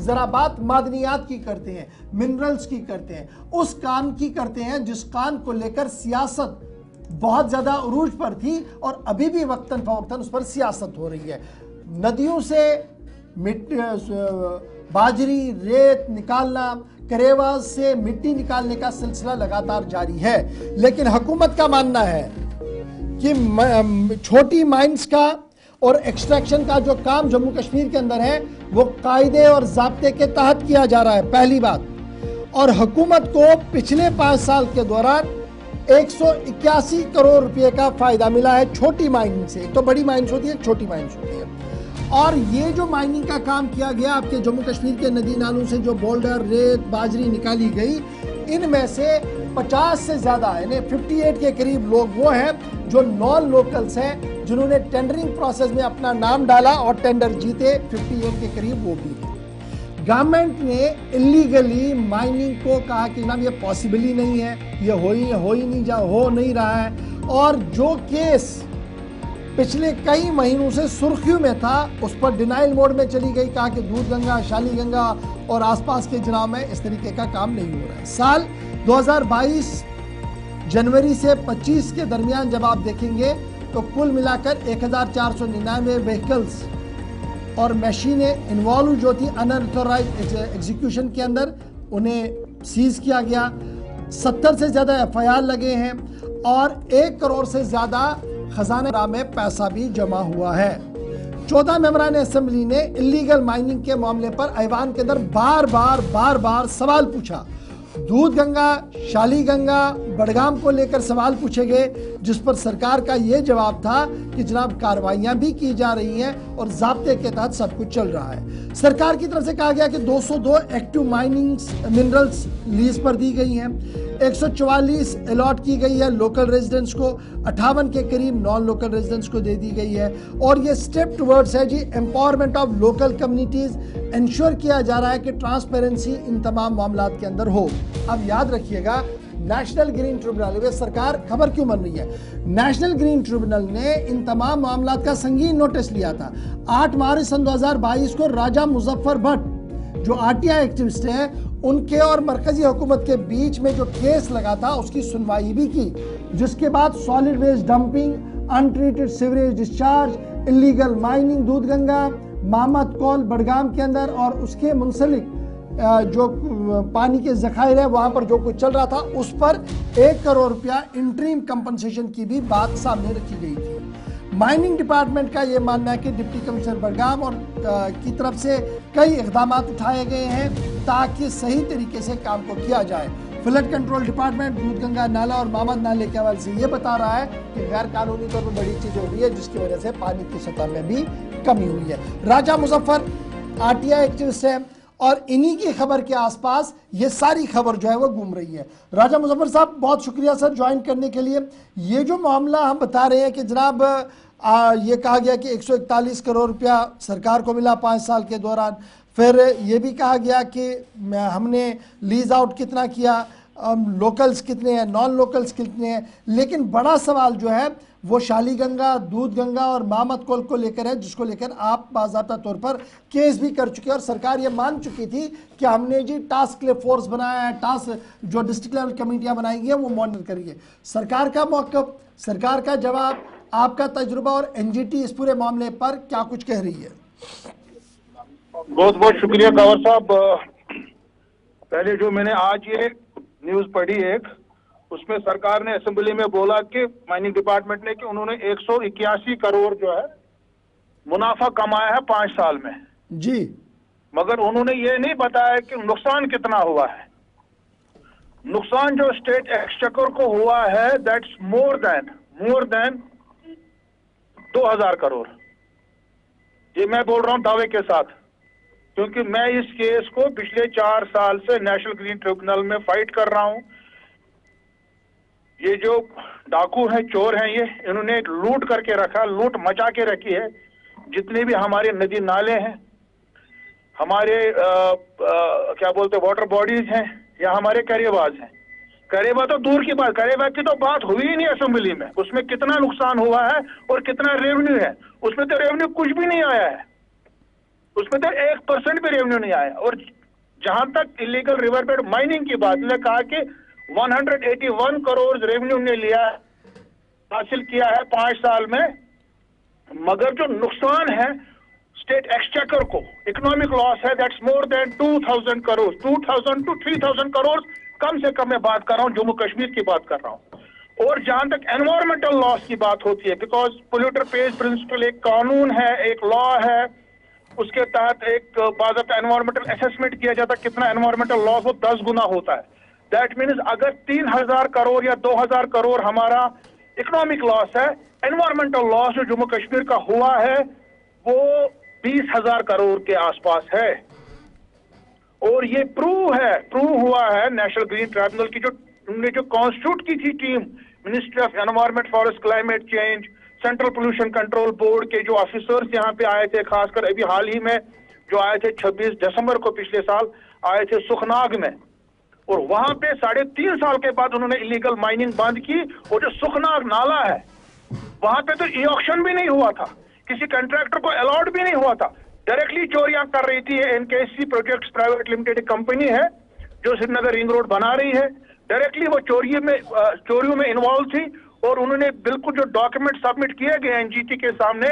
जरा बात मादनियात की करते हैं, मिनरल्स की करते हैं, उस काम की करते हैं जिस काम को लेकर सियासत बहुत ज्यादा उरूज पर थी और अभी भी वक्तन फवक्तन उस पर सियासत हो रही है। नदियों से बाजरी रेत निकालना, करेवास से मिट्टी निकालने का सिलसिला लगातार जारी है, लेकिन हुकूमत का मानना है कि छोटी माइंस का और एक्सट्रैक्शन का जो काम जम्मू कश्मीर के अंदर है वो कायदे और ज़ाब्ते के तहत किया जा रहा है, पहली बात। और हुकूमत को पिछले 5 साल के दौरान 181 करोड़ रुपए का फायदा मिला है छोटी माइनिंग से। एक तो बड़ी माइंस होती है, छोटी माइंस होती है। और ये जो माइनिंग का काम किया गया आपके जम्मू कश्मीर के नदी नालों से जो बोल्डर रेत बाजरी निकाली गई, इनमें से 50 से ज्यादा यानी 58 के करीब लोग वो हैं जो नॉन लोकल्स हैं, जिन्होंने टेंडरिंग प्रोसेस में अपना नाम डाला और टेंडर जीते। 58 के करीब वो भी हैं। गवर्नमेंट ने इलीगली माइनिंग को कहा कि जनाब ये पॉसिबल ही नहीं है, ये हो नहीं रहा है। और जो केस पिछले कई महीनों से सुर्खियों में था उस पर डिनाइल मोड में चली गई, कहा कि दूध गंगा शाली गंगा और आसपास के जिला में इस तरीके का काम नहीं हो रहा है। साल 2022 जनवरी से 25 के दरमियान जब आप देखेंगे तो कुल मिलाकर 1499 व्हीकल्स और मशीनें इन्वॉल्व जो थी अनऑथराइज्ड एग्जीक्यूशन के अंदर, उन्हें सीज किया गया। 70 से ज्यादा FIR लगे हैं और 1 करोड़ से ज्यादा खजाना में पैसा भी जमा हुआ है। 14 मेंबरान असेंबली ने इलीगल माइनिंग के मामले पर ऐवान के अंदर बार बार सवाल पूछा। दूध गंगा शाली गंगा बड़गाम को लेकर सवाल पूछे गए, जिस पर सरकार का यह जवाब था कि जनाब कार्रवाइयां भी की जा रही हैं और ज़ाब्ते के तहत सब कुछ चल रहा है। सरकार की तरफ से कहा गया कि 202 एक्टिव माइनिंग मिनरल्स लीज पर दी गई हैं, 144 अलॉट की गई है लोकल रेजिडेंट्स को, 58 के करीब नॉन लोकल रेजिडेंट्स को दे दी गई है। और ये स्टेप टुवर्ड्स है जी empowerment of local communities. Ensure किया जा रहा है कि ट्रांसपेरेंसी इन तमाम मामलात के अंदर हो। अब याद रखिएगा, नेशनल ग्रीन ट्रिब्यूनल, वे सरकार खबर क्यों बन रही है, नेशनल ग्रीन ट्रिब्यूनल ने इन तमाम मामलात का संगीन नोटिस लिया था। 8 मार्च सन 2022 को राजा मुजफ्फर भट्ट जो RTI एक्टिविस्ट हैं, उनके और मरकजी हुकूमत के बीच में जो केस लगा था उसकी सुनवाई भी की, जिसके बाद solid waste dumping, untreated sewerage discharge, illegal mining Doodh Ganga मामद कौल बड़गाम के अंदर और उसके मुंसलिक जो पानी के जखायर है वहां पर जो कुछ चल रहा था उस पर 1 करोड़ रुपया इंटरिम कंपनसेशन की भी बात सामने रखी गई थी। माइनिंग डिपार्टमेंट का यह मानना है कि डिप्टी कमिश्नर बड़गाम और की तरफ से कई इकदाम उठाए गए हैं ताकि सही तरीके से काम को किया जाए। फ्लड कंट्रोल डिपार्टमेंट दूध गंगा नाला और मामद नाले के हवाले से ये बता रहा है कि गैर कानूनी तौर पर बड़ी चीज हो रही है, जिसकी वजह से पानी की सतह में भी कमी हुई है। राजा मुजफ्फर RTI एक्टिविस्ट है और इन्हीं की खबर के आसपास ये सारी खबर जो है वो घूम रही है। राजा मुजफ्फर साहब, बहुत शुक्रिया सर ज्वाइन करने के लिए। ये जो मामला हम बता रहे हैं कि जनाब ये कहा गया कि 141 करोड़ रुपया सरकार को मिला 5 साल के दौरान, फिर ये भी कहा गया कि हमने लीज आउट कितना किया, लोकल्स कितने हैं, नॉन लोकल्स कितने हैं, लेकिन बड़ा सवाल जो है वो शाली गंगा दूध गंगा और मामद कोल को लेकर है, जिसको लेकर आप बाज़ाब्ता तौर पर केस भी कर चुके हैं और सरकार ये मान चुकी थी कि हमने जी टास्क फोर्स बनाया है, टास्क जो डिस्ट्रिक्ट लेवल कमेटियां बनाई हैं वो मॉनिटर करिए। सरकार का मौक़िफ़, सरकार का जवाब, आपका तजुर्बा और NGT इस पूरे मामले पर क्या कुछ कह रही है? बहुत बहुत शुक्रिया कंवर साहब। पहले जो मैंने आज ये न्यूज पढ़ी एक, उसमें सरकार ने असेंबली में बोला कि माइनिंग डिपार्टमेंट ने कि उन्होंने 181 करोड़ जो है मुनाफा कमाया है 5 साल में जी, मगर उन्होंने ये नहीं बताया कि नुकसान कितना हुआ है। नुकसान जो स्टेट एक्सचेकर को हुआ है दैट्स मोर देन 2000 करोड़। ये मैं बोल रहा हूं दावे के साथ, क्योंकि मैं इस केस को पिछले 4 साल से नेशनल ग्रीन ट्रिब्यूनल में फाइट कर रहा हूं। ये जो डाकू हैं, चोर हैं, ये इन्होंने लूट करके रखा, लूट मचा के रखी है। जितने भी हमारे नदी नाले हैं, हमारे क्या बोलते वाटर बॉडीज हैं या हमारे करेबाज हैं, करेबा तो दूर की बात, करेबा की तो बात हुई ही नहीं असेंबली में। उसमें कितना नुकसान हुआ है और कितना रेवेन्यू है, उसमें तो रेवेन्यू कुछ भी नहीं आया है। उसमें तो 1% भी रेवेन्यू नहीं आया। और जहां तक इलीगल रिवरबेड माइनिंग की बात, उन्होंने कहा कि 181 करोड़ रेवेन्यू ने लिया, हासिल किया है 5 साल में, मगर जो नुकसान है स्टेट एक्सचेकर को, इकोनॉमिक लॉस है, that's more than 2000 crore, 2000 to 3000 crore कम से कम मैं बात कर रहा हूं, जम्मू कश्मीर की बात कर रहा हूं। और जहां तक एनवायरमेंटल लॉस की बात होती है, बिकॉज पोल्यूटर पेज प्रिंसिपल एक कानून है, एक लॉ है, उसके तहत एक बाकायदा एनवायरमेंटल असेसमेंट किया जाता है, कितना एनवायरमेंटल लॉस वो 10 गुना होता है। दैट मीन्स अगर 3000 करोड़ या 2000 करोड़ हमारा इकोनॉमिक लॉस है, एनवायरमेंटल लॉस जो जम्मू कश्मीर का हुआ है वो 20,000 करोड़ के आसपास है। और ये प्रूव हुआ है नेशनल ग्रीन ट्राइब्यूनल की, जो उन्होंने जो कॉन्स्टिट्यूट की थी team, ministry of environment, forest, climate change, central pollution control board के जो ऑफिसर्स यहाँ पे आए थे, खासकर अभी हाल ही में जो आए थे 26 दिसंबर को पिछले साल आए थे सुखनाग में, और वहां पे 3.5 साल के बाद उन्होंने इलीगल माइनिंग बंद की। और जो सुखनाग नाला है वहां पे तो ई ऑक्शन भी नहीं हुआ था, किसी कंट्रैक्टर को अलॉट भी नहीं हुआ था, डायरेक्टली चोरियां कर रही थी। NKC projects private limited company है जो श्रीनगर रिंग रोड बना रही है, डायरेक्टली वो चोरियों में इन्वॉल्व थी। और उन्होंने बिल्कुल जो डॉक्यूमेंट सबमिट किए गए एनजीटी के सामने,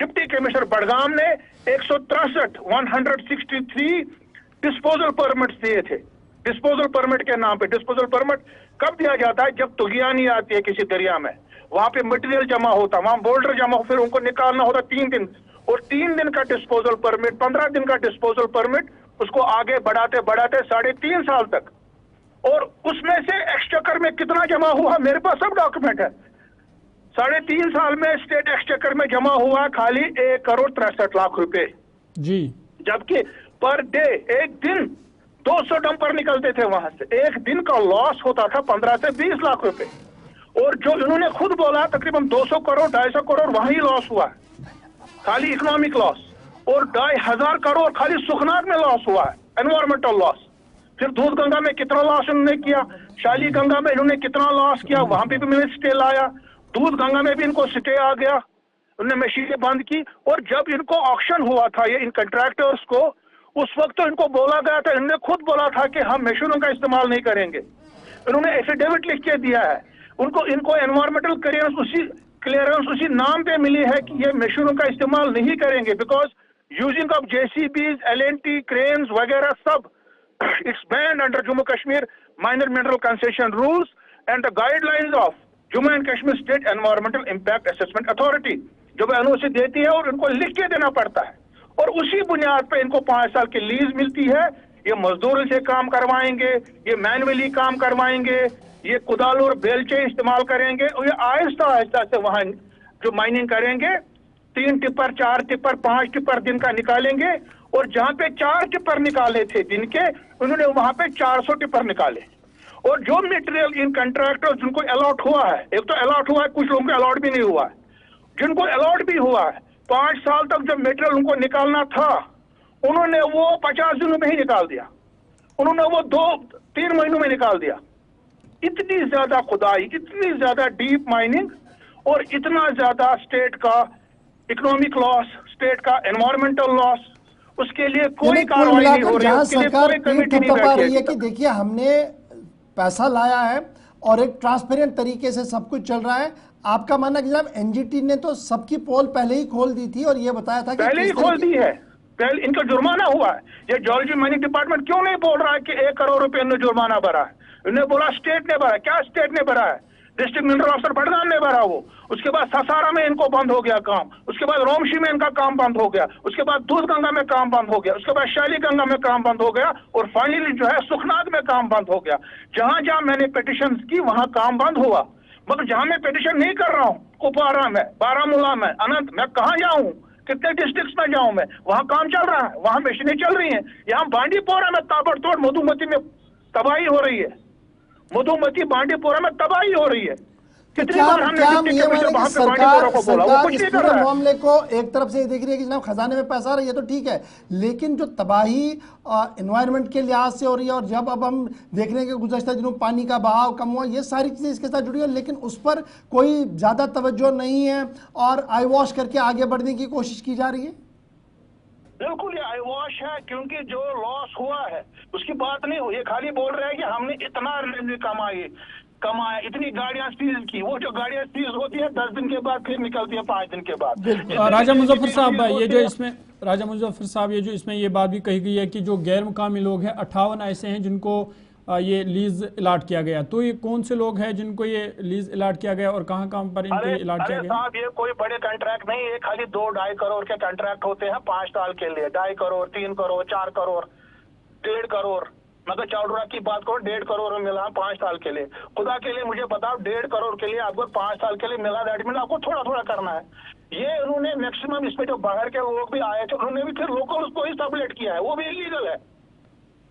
डिप्टी कमिश्नर बडगाम ने 163 डिस्पोजल परमिट्स दिए थे, डिस्पोजल परमिट के नाम पे। डिस्पोजल परमिट कब दिया जाता है? जब तुगियानी आती है किसी दरिया में, वहां पे मटेरियल जमा होता, वहां बोल्डर जमा, फिर उनको निकालना होता 3 दिन, और 3 दिन का डिस्पोजल परमिट, 15 दिन का डिस्पोजल परमिट, उसको आगे बढ़ाते बढ़ाते 3.5 साल तक। और उसमें से एक्सचेकर में कितना जमा हुआ, मेरे पास सब डॉक्यूमेंट है। 3.5 साल में स्टेट एक्सचेकर में जमा हुआ खाली 1,63,00,000 रुपए जी, जबकि पर डे, एक दिन 200 डंपर निकलते थे वहां से, एक दिन का लॉस होता था 15 से 20 लाख रुपए। और जो इन्होंने खुद बोला तकरीबन 200 करोड़ 250 करोड़ वहीं लॉस हुआ है, खाली इकोनॉमिक लॉस। और 2,500 करोड़ खाली सुखनाग में लॉस हुआ है, एनवायरमेंटल लॉस। फिर दूध गंगा में कितना लॉस उन्होंने किया, शाली गंगा में इन्होंने कितना लॉस किया, वहां पे भी मैंने स्टे लाया, दूध गंगा में भी इनको स्टे आ गया, उन्होंने मशीनें बंद की। और जब इनको ऑक्शन हुआ था ये इन कंट्रैक्टर्स को, उस वक्त तो इनको बोला गया था, इन्होंने खुद बोला था कि हम मशीनों का इस्तेमाल नहीं करेंगे। इन्होंने एफिडेविट लिख के दिया है, इनको एनवायरमेंटल क्लियरेंस उसी नाम पे मिली है कि ये मशीनों का इस्तेमाल नहीं करेंगे, because using of JCBs, L&T, cranes वगैरह सब it's banned under Jammu Kashmir minor mineral concession rules and the guidelines of Jammu and Kashmir state environmental impact assessment authority, जो एनओसी देती है और इनको लिख के देना पड़ता है। और उसी बुनियाद पे इनको 5 साल की लीज मिलती है। ये मजदूरों से काम करवाएंगे, ये मैनुअली काम करवाएंगे, ये कुदाल और बेलचे इस्तेमाल करेंगे, और ये आहिस्ता आहिस्ता से वहां जो माइनिंग करेंगे 3 टिपर 4 टिपर 5 टिपर दिन का निकालेंगे। और जहां पे 4 टिपर निकाले थे दिन के, उन्होंने वहां पे 400 टिपर निकाले। और जो मटेरियल इन कंट्रैक्टर्स जिनको अलॉट हुआ है, एक तो अलॉट हुआ है, कुछ लोगों को अलॉट भी नहीं हुआ है, जिनको अलॉट भी हुआ है 5 साल तक जो मटेरियल उनको निकालना था, उन्होंने वो 50 दिनों में ही निकाल दिया, उन्होंने वो 2-3 महीनों में निकाल दिया। इतनी ज्यादा खुदाई, इतनी ज्यादा डीप माइनिंग, और इतना ज्यादा स्टेट का इकोनॉमिक लॉस, स्टेट का एनवायरमेंटल लॉस, उसके लिए कोई कार्रवाई नहीं हो रही है, उसके लिए कोई कमेटी नहीं बैठी रही है कि देखिए हमने पैसा लाया है और एक ट्रांसपेरेंट तरीके से सब कुछ चल रहा है। आपका मानना कि जनाब एनजीटी ने तो सबकी पोल पहले ही खोल दी थी और ये बताया था कि पहले ही खोल दी है, पहले इनका जुर्माना हुआ है। ये जियोलॉजी माइनिंग डिपार्टमेंट क्यों नहीं बोल रहा है कि 1 करोड़ रुपए इन्होंने जुर्माना भरा है? इन्होंने बोला स्टेट ने भरा। क्या स्टेट ने भरा है? डिस्ट्रिक्ट मिनरल ऑफिसर बडगाम ने भरा वो। उसके बाद ससारा में इनको बंद हो गया काम, उसके बाद रोमशी में इनका काम बंद हो गया, उसके बाद दूध गंगा में काम बंद हो गया, उसके बाद शैली गंगा में काम बंद हो गया, और फाइनली जो है सुखनाग में काम बंद हो गया। जहां जहां मैंने पिटिशन की वहां काम बंद हुआ, मगर जहां मैं पिटिशन नहीं कर रहा हूँ, कुपवारा में, बारामूला में, अनंत में, कहाँ जाऊं, कितने डिस्ट्रिक्ट में जाऊं मैं, वहां काम चल रहा है, वहां मशीनें चल रही हैं। यहाँ बांडीपोरा में ताबड़तोड़ मधुमती में तबाही हो रही है, मधुमती बांडीपोरा में तबाही हो रही है। कितनी बार हमने डिप्टी कमिश्नर वहां पे बांडीपोरा को बोला, वो कुछ नहीं कर रहा है। मामले को एक तरफ से देख रही है कि जनाब खजाने में पैसा आ रहा है, ये तो ठीक है, लेकिन जो तबाही एनवायरनमेंट के लिहाज से हो रही है, और जब अब हम देख रहे हैं कि गुज़श्ता दिनों पानी का बहाव कम हुआ, ये सारी चीज़ें इसके साथ जुड़ी है, लेकिन उस पर कोई ज़्यादा तवज्जो नहीं है और आई वॉश करके आगे बढ़ने की कोशिश की जा रही है। बिल्कुल ये आई वॉश है, क्योंकि जो लॉस हुआ है उसकी बात नहीं हुई। ये खाली बोल रहे हैं कि हमने इतना रेवेन्यू कमाया, इतनी गाड़ियां सीज की। वो जो गाड़ियां सीज होती है 10 दिन के बाद फिर निकलती है 5 दिन के बाद। राजा मुजफ्फर साहब, ये जो इसमें राजा मुजफ्फर साहब, ये जो इसमें ये बात भी कही गई है कि जो गैर मुकामी लोग हैं 58 ऐसे हैं जिनको ये लीज अलाट किया गया। तो ये कौन से लोग हैं जिनको ये लीज अलाट किया गया और कहाँ कहाँ पर इनको ये अलाट किया गया? साहब ये कोई बड़े कॉन्ट्रैक्ट नहीं है, खाली 2-2.5 करोड़ के कॉन्ट्रैक्ट होते हैं 5 साल के लिए। 2.5 करोड़, 3 करोड़, 4 करोड़, 1.5 करोड़। मगर चावड़ा की बात करो, 1.5 करोड़ में मिला 5 साल के लिए। खुदा के लिए मुझे बताओ, 1.5 करोड़ के लिए आपको 5 साल के लिए मिला, दैट मीन आपको थोड़ा थोड़ा करना है। ये उन्होंने मैक्सिमम, इसमें जो बाहर के लोग भी आए थे उन्होंने भी फिर लोकल को ही सबलेट किया है, वो भी इलीगल है।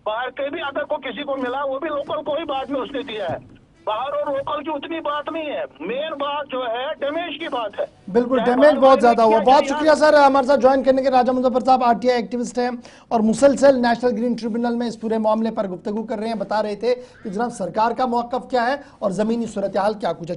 बाहर के भी अगर को किसी को मिला वो भी लोकल को ही बाद में उसने दिया है। बाहर और लोकल की उतनी बात नहीं है, मेन बात जो है डैमेज की बात है। बिल्कुल, डैमेज बहुत ज्यादा हुआ। बहुत शुक्रिया सर हमारे साथ ज्वाइन करने के। राजा मुजफ्फर साहब आरटीआई एक्टिविस्ट हैं और मुसलसल नेशनल ग्रीन ट्रिब्यूनल में इस पूरे मामले पर गुफ्तगू कर रहे हैं। बता रहे थे कि जनाब सरकार का मौक़िफ़ क्या है और जमीनी सूरत हाल क्या कुछ है।